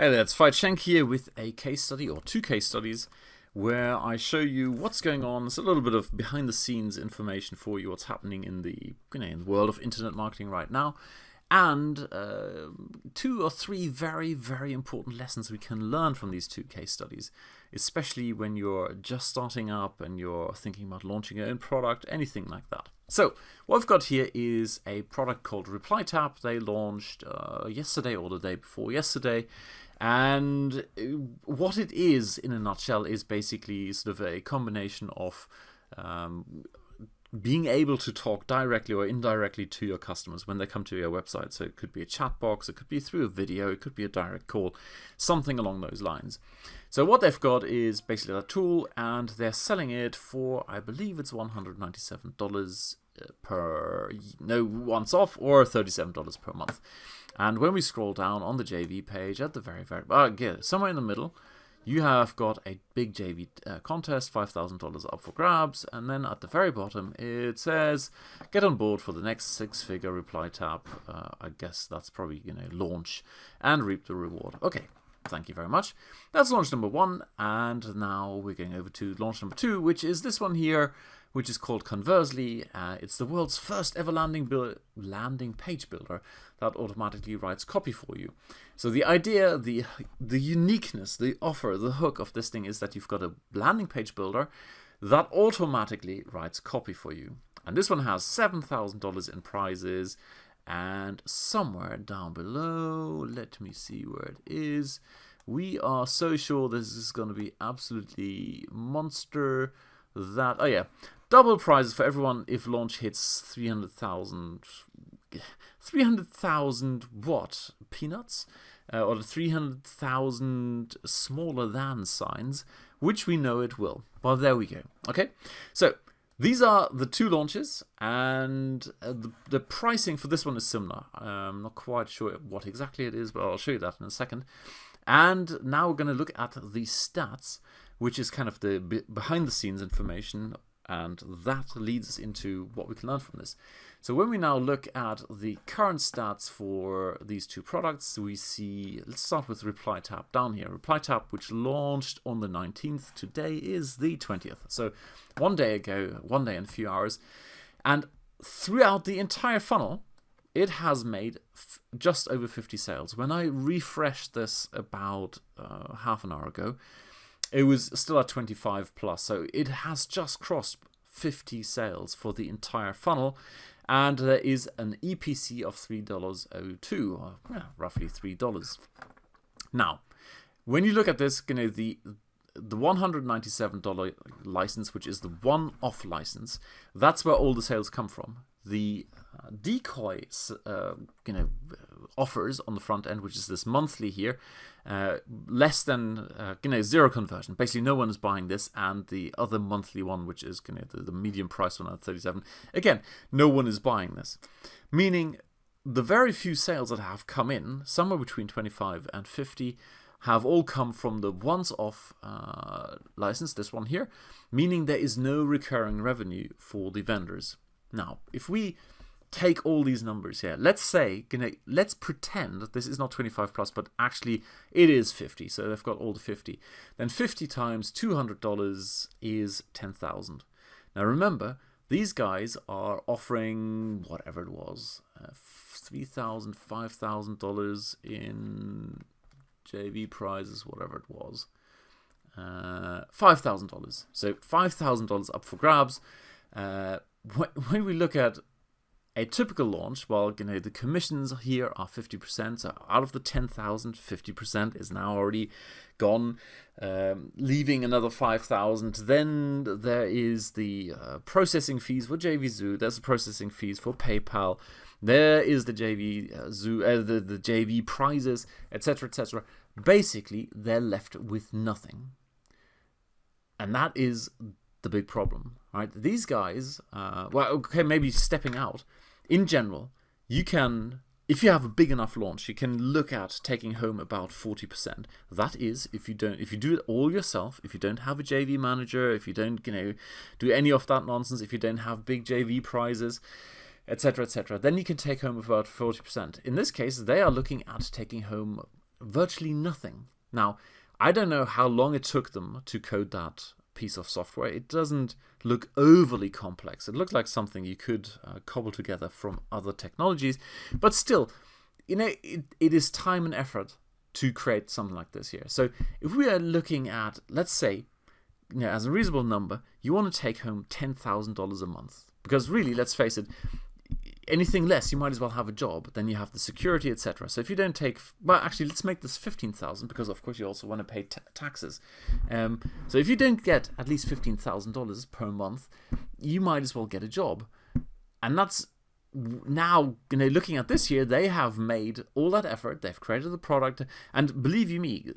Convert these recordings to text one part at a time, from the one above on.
Hey there, it's Fight Shank here with a case study, or two case studies, where I show you what's going on. It's a little bit of behind the scenes information for you, what's happening in the world of internet marketing right now, and two or three very, very important lessons we can learn from these two case studies, especially when you're just starting up and you're thinking about launching your own product, anything like that. So what I've got here is a product called ReplyTap. They launched yesterday or the day before yesterday. And what it is, in a nutshell, is basically sort of a combination of being able to talk directly or indirectly to your customers when they come to your website. So it could be a chat box, it could be through a video, it could be a direct call, something along those lines. So what they've got is basically a tool, and they're selling it for, I believe it's $197 once off, or $37 per month. And when we scroll down on the JV page at the very, somewhere in the middle, you have got a big JV contest, $5,000 up for grabs, and then at the very bottom it says, get on board for the next 6-figure ReplyTap. I guess that's probably, launch and reap the reward. Okay, thank you very much. That's launch number 1, and now we're going over to launch number 2, which is this one here, which is called Conversely. It's the world's first ever landing page builder that automatically writes copy for you. So the idea, the uniqueness, the offer, the hook of this thing is that you've got a landing page builder that automatically writes copy for you. And this one has $7,000 in prizes, and somewhere down below, let me see where it is. We are so sure this is going to be absolutely monster. Double prizes for everyone if launch hits 300,000 what? Peanuts? Or the 300,000 smaller than signs, which we know it will. Well, there we go. Okay, so these are the two launches, and the pricing for this one is similar. I'm not quite sure what exactly it is, but I'll show you that in a second. And now we're going to look at the stats, which is kind of the behind the scenes information, and that leads us into what we can learn from this. So when we now look at the current stats for these two products, we see, let's start with ReplyTap down here. ReplyTap, which launched on the 19th, today is the 20th. So one day ago, one day and a few hours, and throughout the entire funnel, it has made just over 50 sales. When I refreshed this about half an hour ago, it was still at 25 plus, so it has just crossed 50 sales for the entire funnel, and there is an EPC of $3.02, or roughly $3. Now, when you look at this, the $197 license, which is the one-off license, that's where all the sales come from. The decoy offers on the front end, which is this monthly here, less than zero conversion. Basically, no one is buying this, and the other monthly one, which is the medium price one at 37, again, no one is buying this. Meaning, the very few sales that have come in, somewhere between 25 and 50, have all come from the once-off license, this one here, meaning there is no recurring revenue for the vendors. Now, if we take all these numbers here, let's say, let's pretend that this is not 25 plus, but actually it is 50. So they've got all the 50. Then 50 times $200 is 10,000. Now remember, these guys are offering whatever it was, $3,000, $5,000 in JV prizes, whatever it was, $5,000. So $5,000 up for grabs. When we look at a typical launch, well, the commissions here are 50%. So out of the 10,000, 50% is now already gone, leaving another 5,000. Then there is the processing fees for JVZoo. There's the processing fees for PayPal. There is the JVZoo, the JV prizes, etc., etc. Basically, they're left with nothing, and that is the big problem, right? These guys, maybe stepping out. In general, you can, if you have a big enough launch, you can look at taking home about 40%. That is, if you do it all yourself, if you don't have a JV manager, if you don't, do any of that nonsense, if you don't have big JV prizes, etc., etc., then you can take home about 40%. In this case, they are looking at taking home virtually nothing. Now, I don't know how long it took them to code that piece of software. It doesn't look overly complex. It looked like something you could cobble together from other technologies, but still, it is time and effort to create something like this here. So if we are looking at, let's say, as a reasonable number, you want to take home $10,000 a month, because really, let's face it, anything less, you might as well have a job. Then you have the security, etc. So if you don't take, well, actually, let's make this 15,000, because of course you also want to pay taxes. So if you don't get at least $15,000 per month, you might as well get a job. And that's now, looking at this here, they have made all that effort. They've created the product, and believe you me,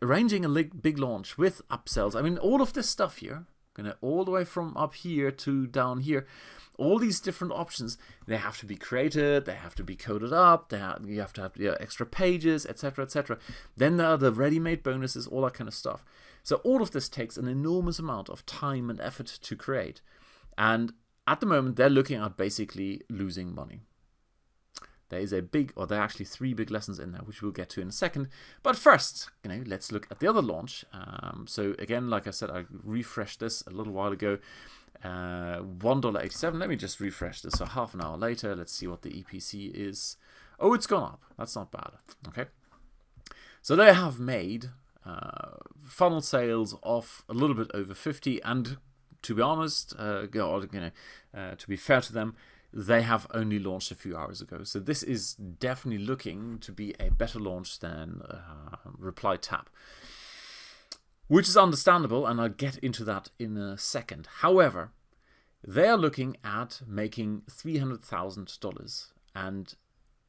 arranging a big launch with upsells. I mean, all of this stuff here, all the way from up here to down here. All these different options, they have to be created, they have to be coded up, you have to have extra pages, etc., etc. Then there are the ready-made bonuses, all that kind of stuff. So all of this takes an enormous amount of time and effort to create. And at the moment, they're looking at basically losing money. There is there are actually 3 big lessons in there, which we'll get to in a second. But first, let's look at the other launch. So again, like I said, I refreshed this a little while ago. $1.87. Let me just refresh this. So half an hour later, let's see what the EPC is. Oh, it's gone up. That's not bad. Okay. So they have made funnel sales of a little bit over 50, and to be honest, to be fair to them, they have only launched a few hours ago. So this is definitely looking to be a better launch than ReplyTap, which is understandable, and I'll get into that in a second. However, they are looking at making $300,000. And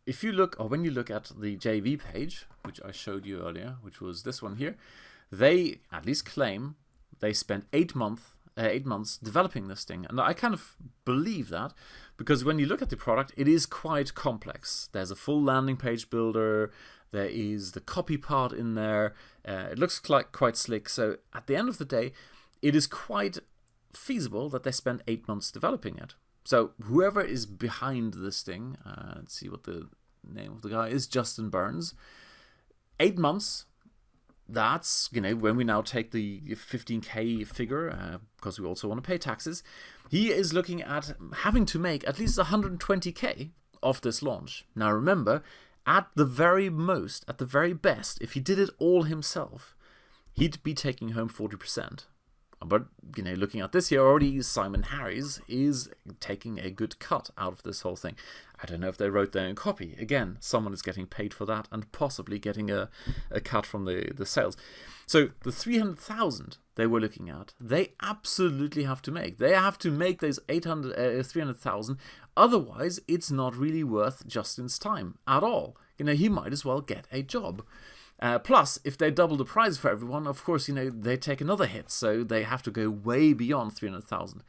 if you look, or when you look at the JV page, which I showed you earlier, which was this one here, they at least claim they spent 8 months developing this thing. And I kind of believe that, because when you look at the product, it is quite complex. There's a full landing page builder. There is the copy part in there. It looks quite slick. So at the end of the day, it is quite feasible that they spent 8 months developing it. So whoever is behind this thing, let's see what the name of the guy is, Justin Burns. 8 months. That's, when we now take the 15K figure, because we also want to pay taxes, he is looking at having to make at least 120K off this launch. Now remember, at the very most, at the very best, if he did it all himself, he'd be taking home 40%. But, looking at this here already, Simon Harris is taking a good cut out of this whole thing. I don't know if they wrote their own copy. Again, someone is getting paid for that and possibly getting a cut from the sales. So the 300,000 they were looking at, they absolutely have to make. They have to make those 300,000. Otherwise, it's not really worth Justin's time at all. He might as well get a job. Plus, if they double the price for everyone, of course, they take another hit. So they have to go way beyond 300,000.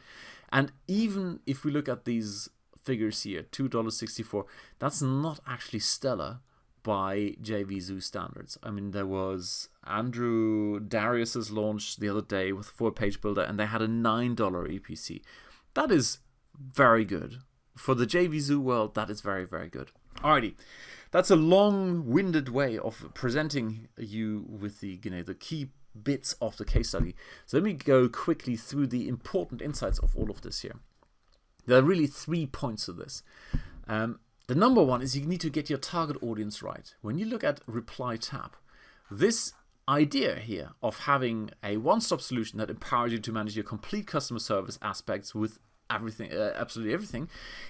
And even if we look at these figures here, $2.64, that's not actually stellar by JVZoo standards. I mean, there was Andrew Darius's launch the other day with 4-page builder, and they had a $9 EPC. That is very good. For the JVZoo world, that is very, very good. Alrighty. That's a long-winded way of presenting you with the key bits of the case study. So let me go quickly through the important insights of all of this here. There are really 3 points to this. The number one is you need to get your target audience right. When you look at ReplyTap, this idea here of having a one-stop solution that empowers you to manage your complete customer service aspects with everything, absolutely everything,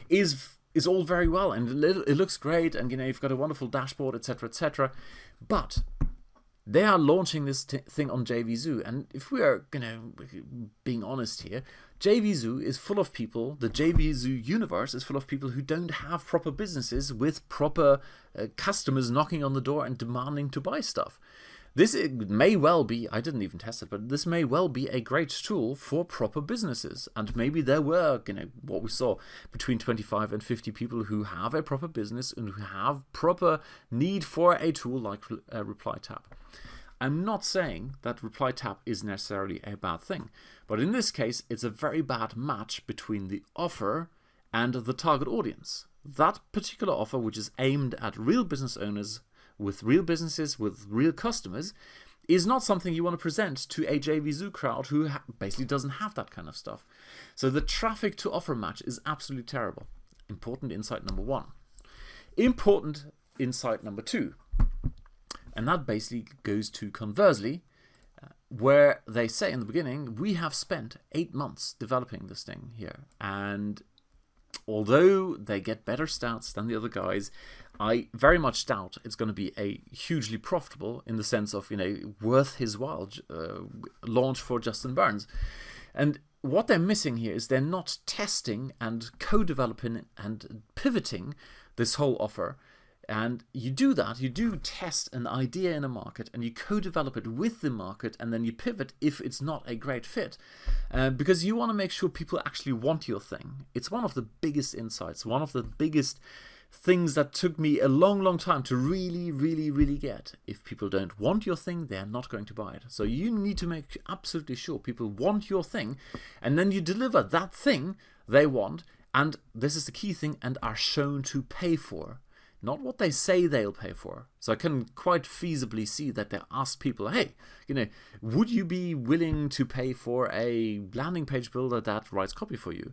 is all very well, and it looks great, and you've got a wonderful dashboard, etc., etc. But they are launching this thing on JVZoo, and if we are being honest here, JVZoo is full of people. The JVZoo universe is full of people who don't have proper businesses with proper customers knocking on the door and demanding to buy stuff. This may well be, I didn't even test it, but this may well be a great tool for proper businesses. And maybe there were, what we saw, between 25 and 50 people who have a proper business and who have proper need for a tool like ReplyTap. I'm not saying that ReplyTap is necessarily a bad thing, but in this case, it's a very bad match between the offer and the target audience. That particular offer, which is aimed at real business owners, with real businesses, with real customers, is not something you want to present to a JVZoo crowd who basically doesn't have that kind of stuff. So the traffic to offer match is absolutely terrible. Important insight number one. Important insight number two. And that basically goes to conversely, where they say in the beginning, we have spent 8 months developing this thing here. And although they get better stats than the other guys, I very much doubt it's going to be a hugely profitable, in the sense of, worth his while launch for Justin Burns. And what they're missing here is they're not testing and co-developing and pivoting this whole offer. And you do that, you do test an idea in a market and you co-develop it with the market, and then you pivot if it's not a great fit. Because you want to make sure people actually want your thing. It's one of the biggest insights, one of the biggest things that took me a long, long time to really, really, really get. If people don't want your thing, they're not going to buy it. So you need to make absolutely sure people want your thing, and then you deliver that thing they want, and this is the key thing, and are shown to pay for. Not what they say they'll pay for. So I can quite feasibly see that they ask people, hey, would you be willing to pay for a landing page builder that writes copy for you?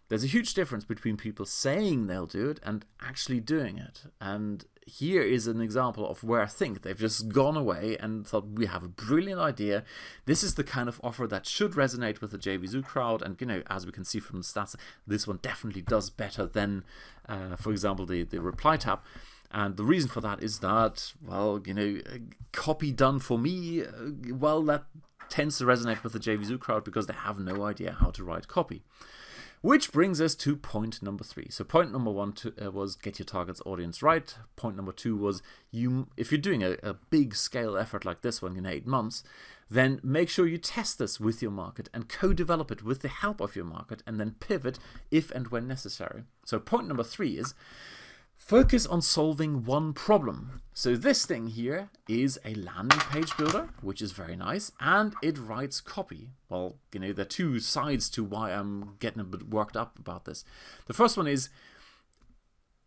There's a huge difference between people saying they'll do it and actually doing it. And here is an example of where I think they've just gone away and thought, we have a brilliant idea. This is the kind of offer that should resonate with the JVZoo crowd. And, as we can see from the stats, this one definitely does better than, for example, the reply tab. And the reason for that is that, copy done for me, that tends to resonate with the JVZoo crowd because they have no idea how to write copy. Which brings us to point number 3. So point number 1 was get your target's audience right. Point number 2 was if you're doing a big scale effort like this one in 8 months, then make sure you test this with your market and co-develop it with the help of your market, and then pivot if and when necessary. So point number 3 is focus on solving one problem. So this thing here is a landing page builder, which is very nice, and it writes copy. Well, there are two sides to why I'm getting a bit worked up about this. The first one is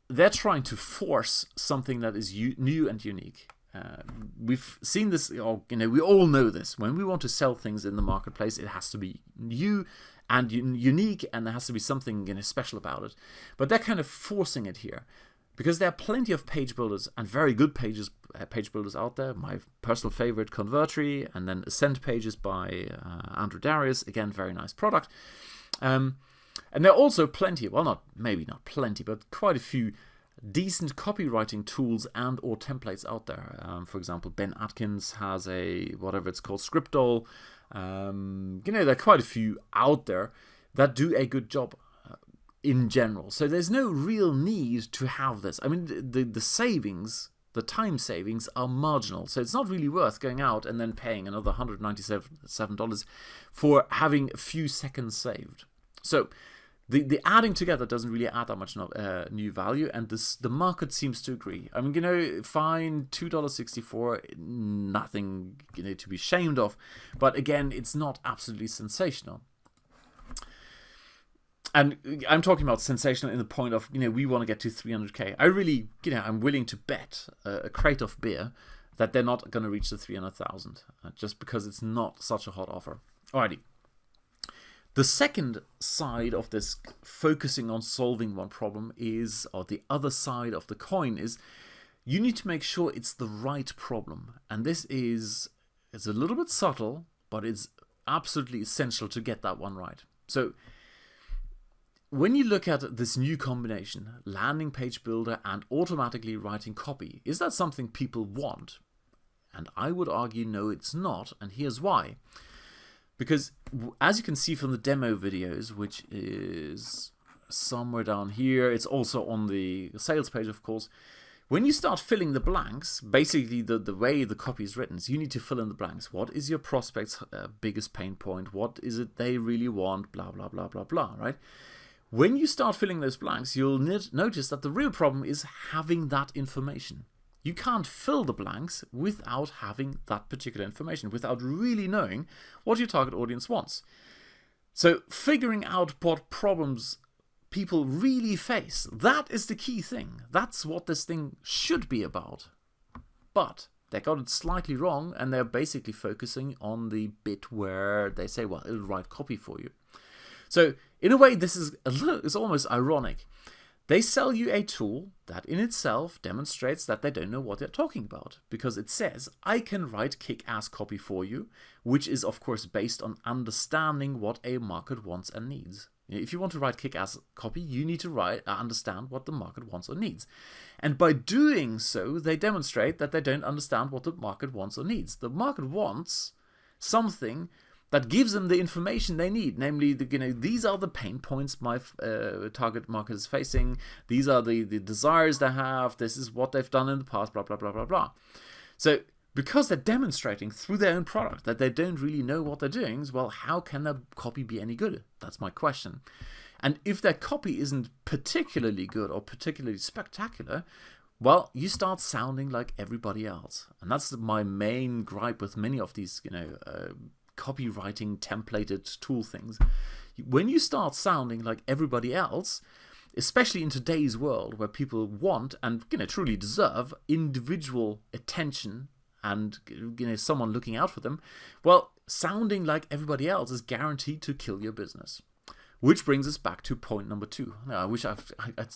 they're trying to force something that is new and unique. We've seen this, we all know this. When we want to sell things in the marketplace, it has to be new and unique, and there has to be something special about it. But they're kind of forcing it here. Because there are plenty of page builders and very good page builders out there. My personal favorite, Convertri, and then Ascent Pages by Andrew Darius. Again, very nice product. And there are also plenty, maybe not plenty, but quite a few decent copywriting tools and or templates out there. For example, Ben Atkins has whatever it's called, Scriptol. There are quite a few out there that do a good job in general. So there's no real need to have this. I mean, the savings, the time savings are marginal. So it's not really worth going out and then paying another $197 for having a few seconds saved. So the adding together doesn't really add that much new value, and the market seems to agree. I mean, fine, $2.64, nothing to be ashamed of, but again, it's not absolutely sensational. And I'm talking about sensational in the point of, we want to get to 300k. I really, I'm willing to bet a crate of beer that they're not going to reach the 300,000, just because it's not such a hot offer. Alrighty. The second side of this focusing on solving one problem is, or the other side of the coin is, you need to make sure it's the right problem. And this it's a little bit subtle, but it's absolutely essential to get that one right. So when you look at this new combination, landing page builder and automatically writing copy, is that something people want? And I would argue no, it's not, and here's why. Because as you can see from the demo videos, which is somewhere down here, it's also on the sales page, of course, when you start filling the blanks, basically the way the copy is written, so you need to fill in the blanks. What is your prospect's biggest pain point? What is it they really want? Blah, blah, blah, blah, blah, right? When you start filling those blanks, you'll notice that the real problem is having that information. You can't fill the blanks without having that particular information, without really knowing what your target audience wants. So figuring out what problems people really face, that is the key thing. That's what this thing should be about. but they got it slightly wrong, and they're basically focusing on the bit where they say, well, it'll write copy for you. So in a way, this is it's almost ironic. They sell you a tool that in itself demonstrates that they don't know what they're talking about, because it says, I can write kick-ass copy for you, which is of course based on understanding what a market wants and needs. If you want to write kick-ass copy, you need to understand what the market wants or needs. And by doing so, they demonstrate that they don't understand what the market wants or needs. The market wants something that gives them the information they need, namely, these are the pain points my target market is facing, these are the desires they have, this is what they've done in the past, blah, blah, blah, blah, blah. So, because they're demonstrating through their own product that they don't really know what they're doing, well, how can their copy be any good? That's my question. And if their copy isn't particularly good or particularly spectacular, well, you start sounding like everybody else. And that's my main gripe with many of these, copywriting templated tool things. When you start sounding like everybody else, especially in today's world where people want and truly deserve individual attention and someone looking out for them, well, sounding like everybody else is guaranteed to kill your business. Which brings us back to point number 2. Now, I wish I'd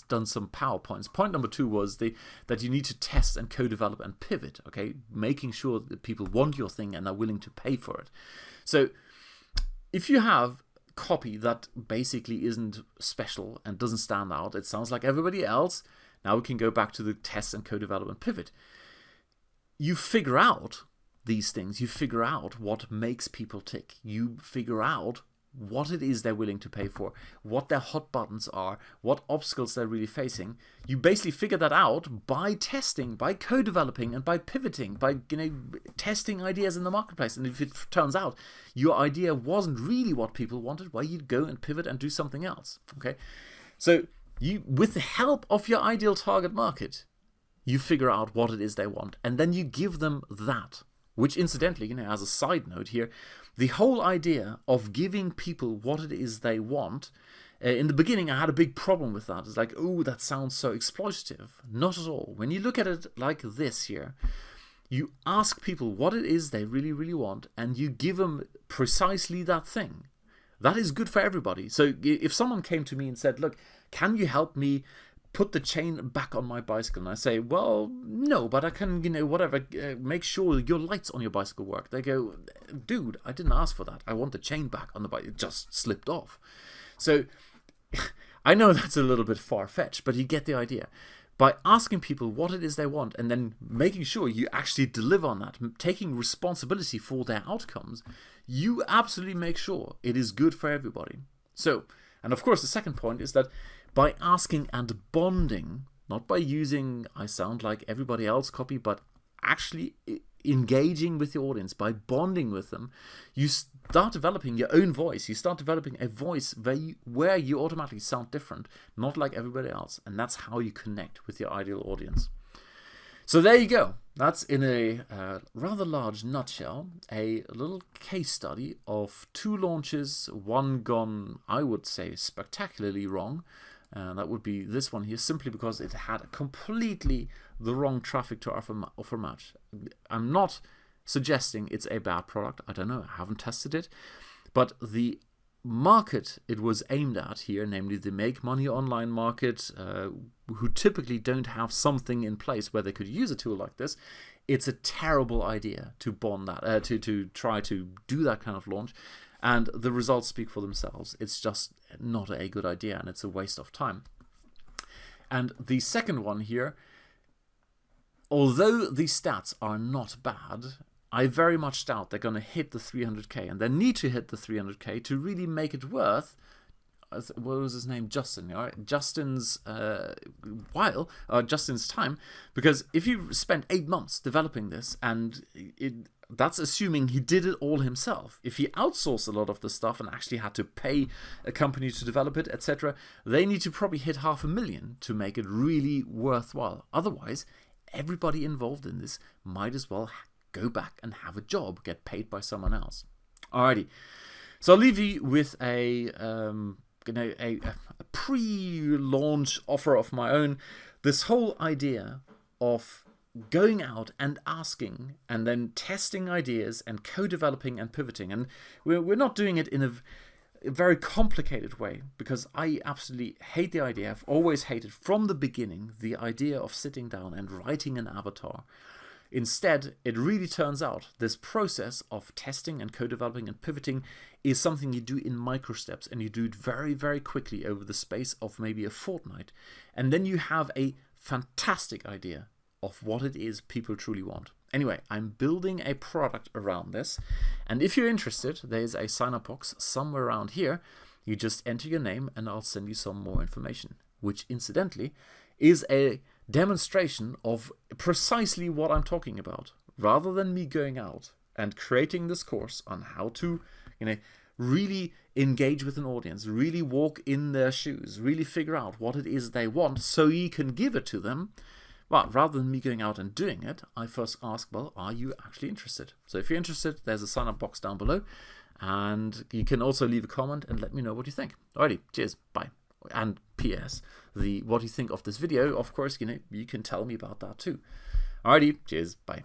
done some PowerPoints. Point number 2 was that you need to test and co-develop and pivot, okay? Making sure that people want your thing and are willing to pay for it. So if you have copy that basically isn't special and doesn't stand out, it sounds like everybody else, now we can go back to the test and co-develop and pivot. You figure out these things. You figure out what makes people tick. You figure out what it is they're willing to pay for, what their hot buttons are, what obstacles they're really facing. You basically figure that out by testing, by co-developing, and by pivoting, by testing ideas in the marketplace. And if it turns out your idea wasn't really what people wanted, well, you'd go and pivot and do something else. Okay, so you, with the help of your ideal target market, you figure out what it is they want, and then you give them that. Which, incidentally, as a side note here, the whole idea of giving people what it is they want, in the beginning I had a big problem with that. It's like, oh, that sounds so exploitative. Not at all. When you look at it like this here, you ask people what it is they really, really want, and you give them precisely that thing. That is good for everybody. So if someone came to me and said, look, can you help me put the chain back on my bicycle? And I say, well, no, but I can, whatever, make sure your lights on your bicycle work. They go, dude, I didn't ask for that. I want the chain back on the bike. It just slipped off. So I know that's a little bit far-fetched, but you get the idea. By asking people what it is they want and then making sure you actually deliver on that, taking responsibility for their outcomes, you absolutely make sure it is good for everybody. So, and of course, the second point is that by asking and bonding, not by using I sound like everybody else copy, but actually engaging with your audience, by bonding with them, you start developing your own voice. You start developing a voice where you automatically sound different, not like everybody else. And that's how you connect with your ideal audience. So there you go. That's in a rather large nutshell, a little case study of 2 launches, one gone, I would say, spectacularly wrong. That would be this one here, simply because it had completely the wrong traffic to offer match. I'm not suggesting it's a bad product. I don't know. I haven't tested it. But the market it was aimed at here, namely the make money online market, who typically don't have something in place where they could use a tool like this, it's a terrible idea to bond that, to try to do that kind of launch. And the results speak for themselves. It's just not a good idea, and it's a waste of time. And the second one here, although the stats are not bad, I very much doubt they're going to hit the 300k, and they need to hit the 300k to really make it worth, what was his name, Justin, right? Justin's Justin's time, because if you spent 8 months developing this, and that's assuming he did it all himself. If he outsourced a lot of the stuff and actually had to pay a company to develop it, etc., they need to probably hit 500,000 to make it really worthwhile. Otherwise, everybody involved in this might as well go back and have a job, get paid by someone else. Alrighty, so I'll leave you with a pre-launch offer of my own. This whole idea of going out and asking and then testing ideas and co-developing and pivoting. And we're not doing it in a very complicated way, because I absolutely hate the idea. I've always hated from the beginning the idea of sitting down and writing an avatar. Instead, it really turns out this process of testing and co-developing and pivoting is something you do in micro steps, and you do it very, very quickly over the space of maybe a fortnight. And then you have a fantastic idea of what it is people truly want. Anyway, I'm building a product around this, and if you're interested, there's a sign-up box somewhere around here. You just enter your name and I'll send you some more information, which incidentally is a demonstration of precisely what I'm talking about. Rather than me going out and creating this course on how to, really engage with an audience, really walk in their shoes, really figure out what it is they want so you can give it to them. Well, rather than me going out and doing it, I first ask, well, are you actually interested? So if you're interested, there's a sign-up box down below, and you can also leave a comment and let me know what you think. Alrighty, cheers, bye. And PS, what do you think of this video? Of course, you can tell me about that too. Alrighty, cheers, bye.